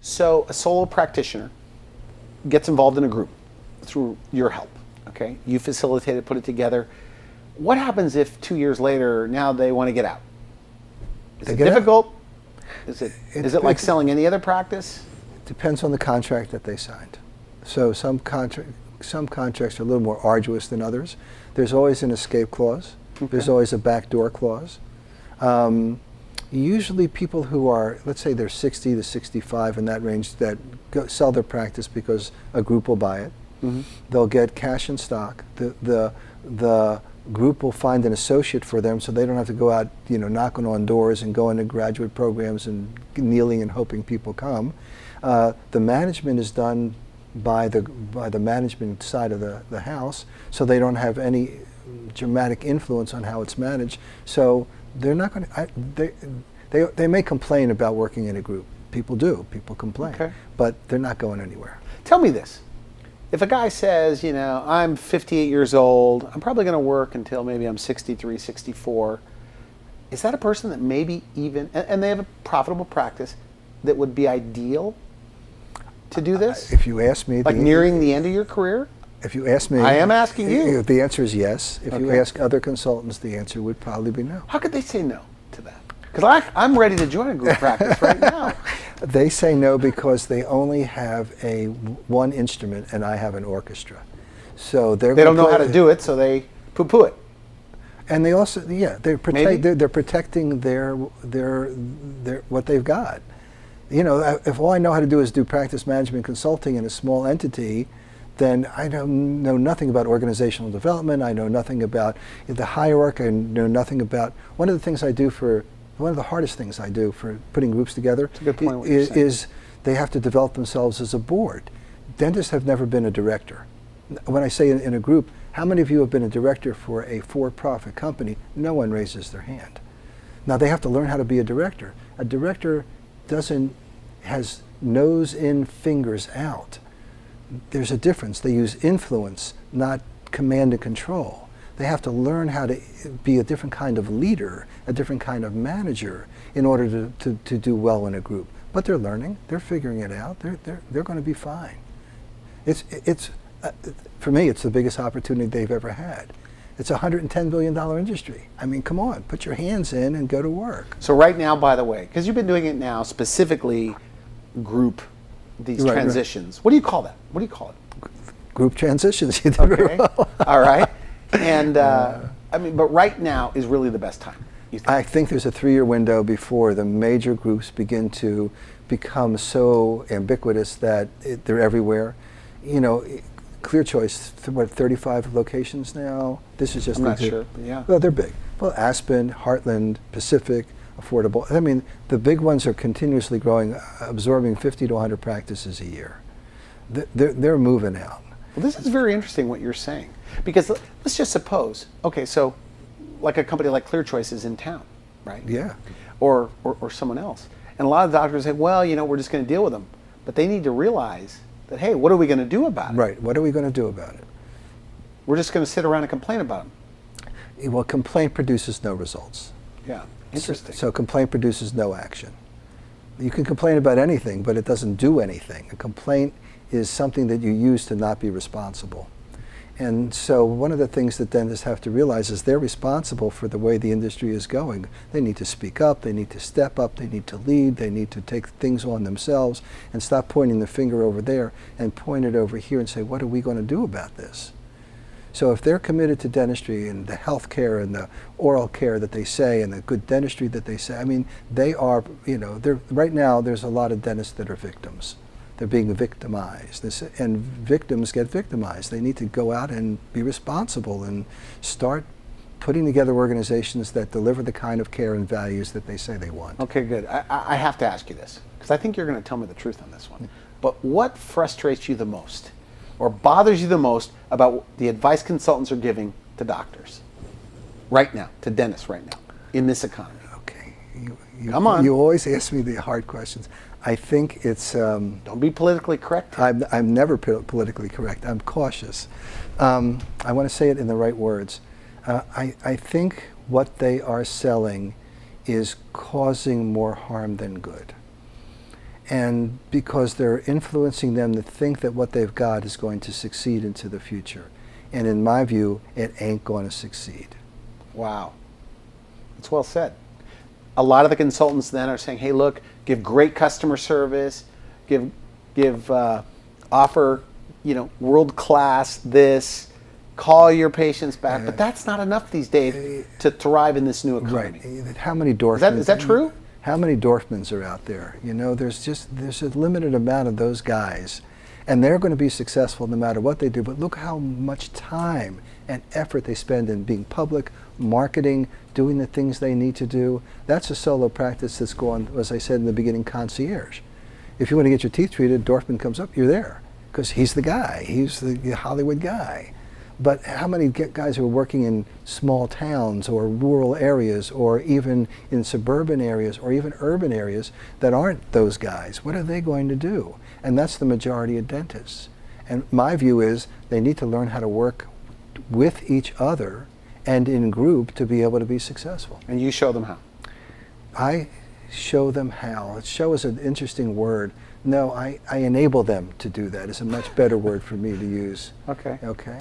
So a solo practitioner gets involved in a group through your help, okay? You facilitate it, put it together. What happens if 2 years later, now they want to get out? Is it difficult? Is it like selling any other practice? It depends on the contract that they signed. So some contracts are a little more arduous than others. There's always an escape clause. Okay. There's always a backdoor clause. Usually people who are, let's say they're 60 to 65 in that range, that sell their practice because a group will buy it. Mm-hmm. They'll get cash in stock. The group will find an associate for them, so they don't have to go out, knocking on doors and going to graduate programs and kneeling and hoping people come. The management is done by the management side of the house, so they don't have any dramatic influence on how it's managed. So they're not going to. They may complain about working in a group. People do. People complain, okay. But they're not going anywhere. Tell me this. If a guy says, I'm 58 years old, I'm probably going to work until maybe I'm 63, 64, is that a person that maybe even, and they have a profitable practice, that would be ideal to do this? If you ask me... Like nearing the end of your career? If you ask me... I am asking you. The answer is yes. If you ask other consultants, the answer would probably be no. How could they say no to that? Because I'm ready to join a group practice right now. They say no because they only have one instrument, and I have an orchestra. So they don't know how to do it, so they poo-poo it. And they also, they're protecting their what they've got. If all I know how to do is do practice management consulting in a small entity, then I know nothing about organizational development. I know nothing about the hierarchy. I know nothing about one of the hardest things I do for putting groups together is they have to develop themselves as a board. Dentists have never been a director. When I say in a group, how many of you have been a director for a for-profit company? No one raises their hand. Now they have to learn how to be a director. A director has nose in, fingers out. There's a difference. They use influence, not command and control. They have to learn how to be a different kind of leader, a different kind of manager in order to do well in a group. But they're learning, they're figuring it out, they're going to be fine. For me, it's the biggest opportunity they've ever had. It's a $110 billion industry. I mean, come on, put your hands in and go to work. So right now, by the way, because you've been doing it now, specifically group, these transitions. Right. What do you call that? What do you call it? Group transitions. You did very well. All right. And but right now is really the best time. I think there's a 3-year window before the major groups begin to become so ubiquitous that they're everywhere. Clear Choice, 35 locations now? This is just... I'm not sure, but yeah. Well, they're big. Well, Aspen, Heartland, Pacific, Affordable. I mean, the big ones are continuously growing, absorbing 50 to 100 practices a year. They're moving out. Well, this is very interesting what you're saying. Because let's just suppose, okay, so like a company like Clear Choice is in town, right? Yeah. Or someone else. And a lot of doctors say, well, we're just going to deal with them. But they need to realize that, hey, what are we going to do about it? Right. What are we going to do about it? We're just going to sit around and complain about them. Well, complaint produces no results. Yeah. Interesting. So complaint produces no action. You can complain about anything, but it doesn't do anything. A complaint is something that you use to not be responsible. And so one of the things that dentists have to realize is they're responsible for the way the industry is going. They need to speak up, they need to step up, they need to lead, they need to take things on themselves and stop pointing the finger over there and point it over here and say, what are we going to do about this? So if they're committed to dentistry and the health care and the oral care that they say and the good dentistry that they say, I mean, they are, right now there's a lot of dentists that are victims. They're being victimized, and victims get victimized. They need to go out and be responsible and start putting together organizations that deliver the kind of care and values that they say they want. Okay, good. I have to ask you this, because I think you're going to tell me the truth on this one. But what frustrates you the most or bothers you the most about the advice consultants are giving to doctors right now, to dentists right now, in this economy? Okay. Come on. You always ask me the hard questions. I think it's... Don't be politically correct. I'm never politically correct. I'm cautious. I want to say it in the right words. I think what they are selling is causing more harm than good. and because they're influencing them to think that what they've got is going to succeed into the future. And in my view, it ain't going to succeed. Wow. That's well said. A lot of the consultants then are saying, hey, look, give great customer service, offer, world-class this, call your patients back. But that's not enough these days to thrive in this new economy. Right. How many Dorfmans? Is that true? How many Dorfmans are out there? There's a limited amount of those guys. And they're going to be successful no matter what they do. But look how much time and effort they spend in being public, marketing, doing the things they need to do. That's a solo practice that's going, as I said in the beginning, concierge. If you want to get your teeth treated, Dorfman comes up, you're there. Because he's the guy. He's the Hollywood guy. But how many guys who are working in small towns or rural areas or even in suburban areas or even urban areas that aren't those guys? What are they going to do? And that's the majority of dentists. And my view is they need to learn how to work with each other and in group to be able to be successful. And you show them how? I show them how. Show is an interesting word. No, I enable them to do that. It's a much better word for me to use. Okay. Okay.